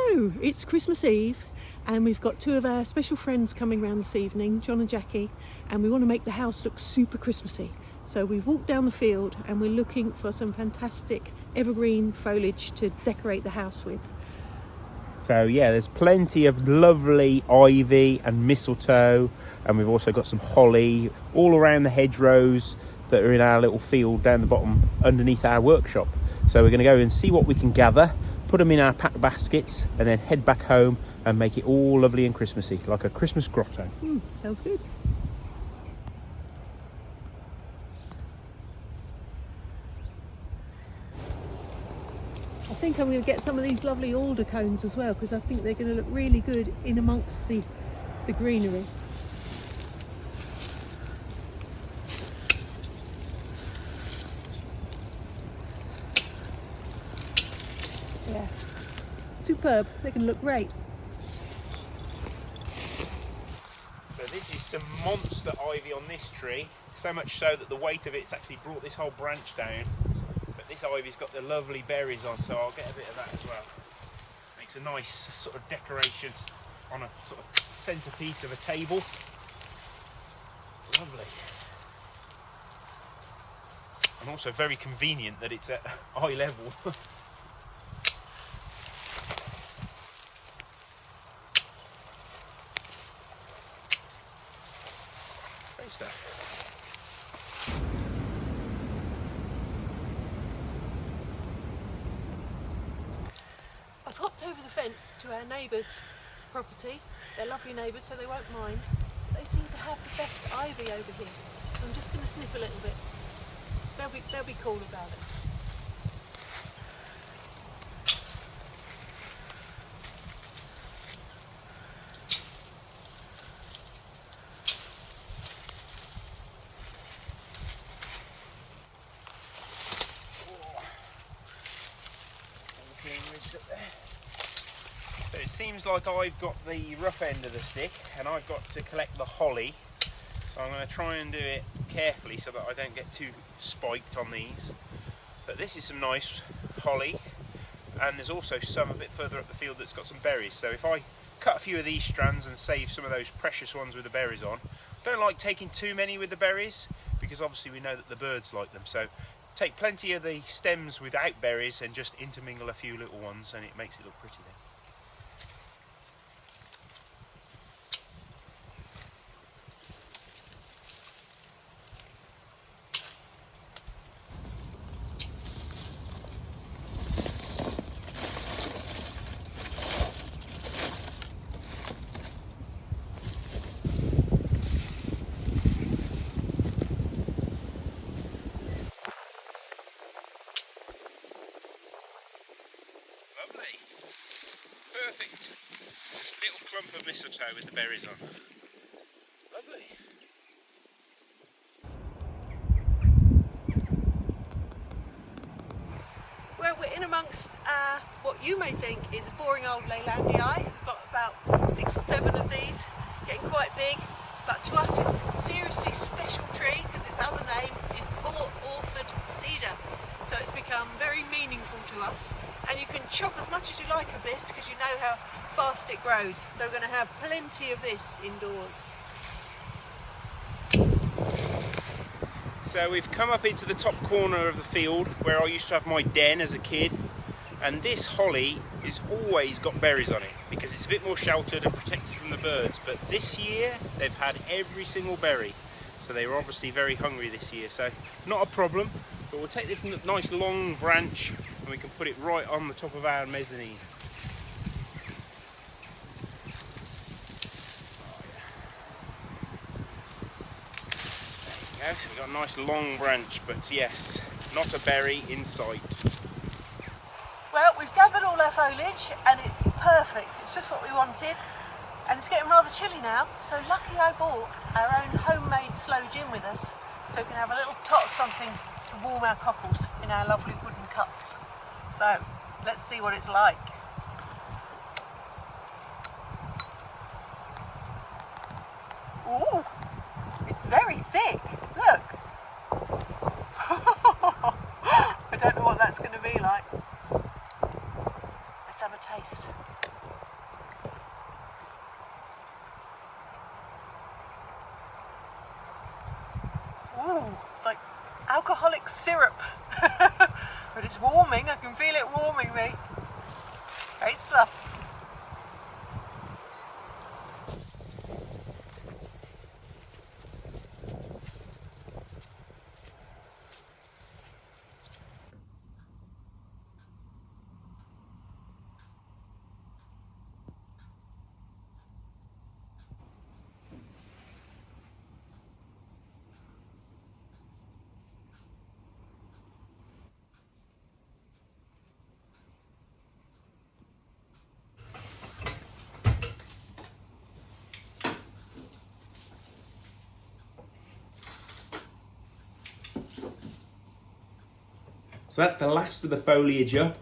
So it's Christmas Eve and we've got two of our special friends coming round this evening, John and Jackie, and we want to make the house look super Christmassy. So we've walked down the field and we're looking for some fantastic evergreen foliage to decorate the house with. So yeah, there's plenty of lovely ivy and mistletoe, and we've also got some holly all around the hedgerows that are in our little field down the bottom underneath our workshop. So we're going to go and see what we can gather, put them in our packed baskets, and then head back home and make it all lovely and Christmassy, like a Christmas grotto. Sounds good. I think I'm going to get some of these lovely alder cones as well, because I think they're going to look really good in amongst the greenery. Yeah, superb. They're going to look great. So this is some monster ivy on this tree, so much so that the weight of it's actually brought this whole branch down. But this ivy's got the lovely berries on, so I'll get a bit of that as well. Makes a nice sort of decoration on a sort of centerpiece of a table. Lovely. And also very convenient that it's at eye level. Great stuff. I've hopped over the fence to our neighbour's property. They're lovely neighbours, so they won't mind. They seem to have the best ivy over here. So I'm just going to snip a little bit. They'll be cool about it. So it seems like I've got the rough end of the stick and I've got to collect the holly. So I'm going to try and do it carefully so that I don't get too spiked on these. But this is some nice holly, and there's also some a bit further up the field that's got some berries. So if I cut a few of these strands and save some of those precious ones with the berries on, I don't like taking too many with the berries because obviously we know that the birds like them. So take plenty of the stems without berries and just intermingle a few little ones, and it makes it look pretty then. Lovely. Perfect. Just a little clump of mistletoe with the berries on. Lovely. Well, we're in amongst what you may think is a boring old Leylandii. We've got about 6 or 7 of these, getting quite big. But to us it's a seriously special tree because its other name is Port Orford Cedar. So it's become very meaningful to us. And you can chop as much as you like of this because you know how fast it grows. So we're going to have plenty of this indoors. So we've come up into the top corner of the field where I used to have my den as a kid, and this holly has always got berries on it because it's a bit more sheltered and protected from the birds. But this year they've had every single berry, so they were obviously very hungry this year. So not a problem, but we'll take this nice long branch and we can put it right on the top of our mezzanine. There you go, so we've got a nice long branch, but yes, not a berry in sight. Well, we've gathered all our foliage and it's perfect. It's just what we wanted. And it's getting rather chilly now, so lucky I bought our own homemade sloe gin with us, so we can have a little tot of something to warm our cockles in our lovely wooden cups. So, let's see what it's like. Ooh, it's very thick, look. I don't know what that's going to be like. Let's have a taste. but it's warming. I can feel it warming me. Great stuff. So that's the last of the foliage up,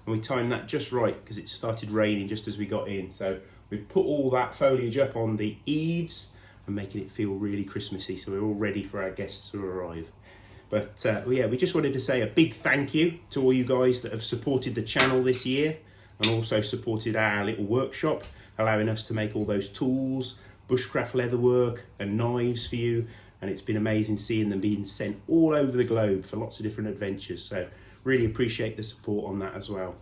and we timed that just right because it started raining just as we got in. So we've put all that foliage up on the eaves and making it feel really Christmassy, so we're all ready for our guests to arrive. But yeah, we just wanted to say a big thank you to all you guys that have supported the channel this year and also supported our little workshop, allowing us to make all those tools, bushcraft leatherwork and knives for you. And it's been amazing seeing them being sent all over the globe for lots of different adventures. So really appreciate the support on that as well.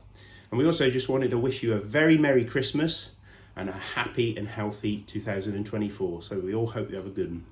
And we also just wanted to wish you a very Merry Christmas and a happy and healthy 2024. So we all hope you have a good one.